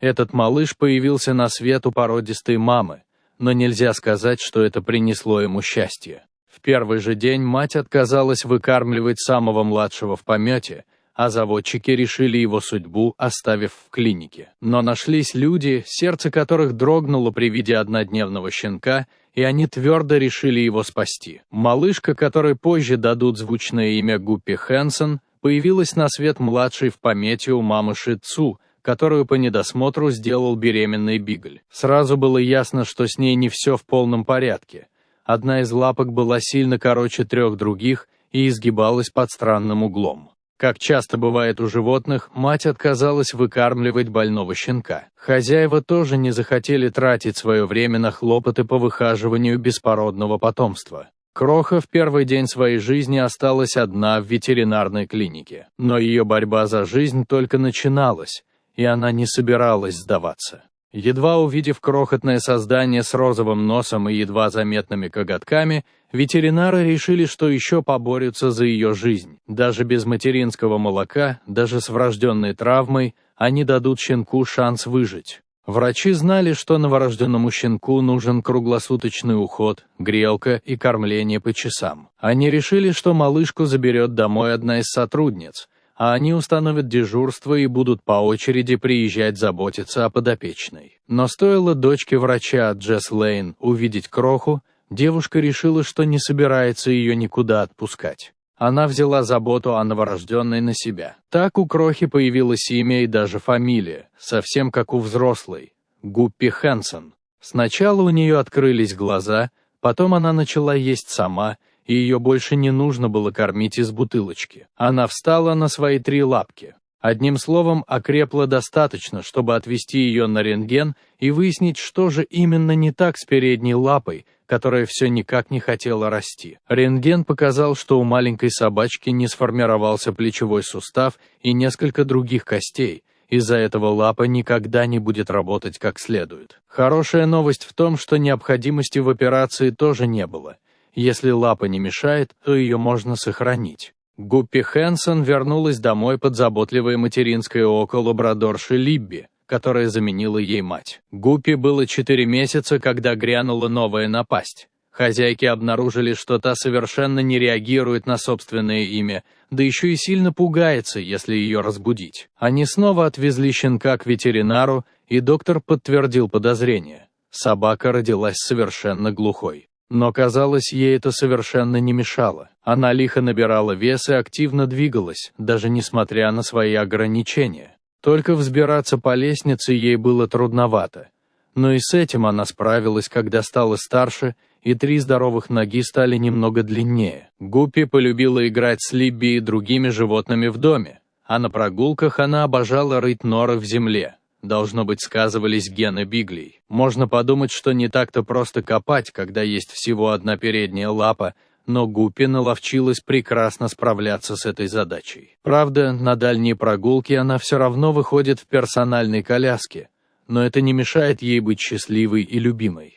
Этот малыш появился на свет у породистой мамы, но нельзя сказать, что это принесло ему счастье. В первый же день мать отказалась выкармливать самого младшего в помете, а заводчики решили его судьбу, оставив в клинике. Но нашлись люди, сердце которых дрогнуло при виде однодневного щенка, и они твердо решили его спасти. Малышка, которой позже дадут звучное имя Гуппи Хэнсон, появилась на свет младшей в помете у мамы Ши Цу, которую по недосмотру сделал беременный Бигль. Сразу было ясно, что с ней не все в полном порядке. Одна из лапок была сильно короче 3 других и изгибалась под странным углом. Как часто бывает у животных, мать отказалась выкармливать больного щенка. Хозяева тоже не захотели тратить свое время на хлопоты по выхаживанию беспородного потомства. Кроха в первый день своей жизни осталась одна в ветеринарной клинике. Но ее борьба за жизнь только начиналась, и она не собиралась сдаваться. Едва увидев крохотное создание с розовым носом и едва заметными коготками, ветеринары решили, что еще поборются за ее жизнь. Даже без материнского молока, даже с врожденной травмой, они дадут щенку шанс выжить. Врачи знали, что новорожденному щенку нужен круглосуточный уход, грелка и кормление по часам. Они решили, что малышку заберет домой одна из сотрудниц, а они установят дежурство и будут по очереди приезжать заботиться о подопечной. Но стоило дочке врача Джесс Лейн увидеть кроху, девушка решила, что не собирается ее никуда отпускать. Она взяла заботу о новорожденной на себя. Так у крохи появилось имя и даже фамилия, совсем как у взрослой – Гуппи Хэнсон. Сначала у нее открылись глаза, потом она начала есть сама, и ее больше не нужно было кормить из бутылочки. Она встала на свои 3 лапки. Одним словом, окрепла достаточно, чтобы отвезти ее на рентген и выяснить, что же именно не так с передней лапой, которая все никак не хотела расти. Рентген показал, что у маленькой собачки не сформировался плечевой сустав и несколько других костей. Из-за этого лапа никогда не будет работать как следует. Хорошая новость в том, что необходимости в операции тоже не было. Если лапа не мешает, то ее можно сохранить. Гуппи Хэнсон вернулась домой под заботливое материнское око лабрадорши Либби, которая заменила ей мать. Гуппи было 4 месяца, когда грянула новая напасть. Хозяйки обнаружили, что та совершенно не реагирует на собственное имя, да еще и сильно пугается, если ее разбудить. Они снова отвезли щенка к ветеринару, и доктор подтвердил подозрение. Собака родилась совершенно глухой. Но, казалось, ей это совершенно не мешало. Она лихо набирала вес и активно двигалась, даже несмотря на свои ограничения. Только взбираться по лестнице ей было трудновато. Но и с этим она справилась, когда стала старше, и 3 здоровых ноги стали немного длиннее. Гуппи полюбила играть с Либби и другими животными в доме, а на прогулках она обожала рыть норы в земле. Должно быть, сказывались гены Биглей. Можно подумать, что не так-то просто копать, когда есть всего одна передняя лапа, но Гуппи наловчилась прекрасно справляться с этой задачей. Правда, на дальние прогулки она все равно выходит в персональной коляске, но это не мешает ей быть счастливой и любимой.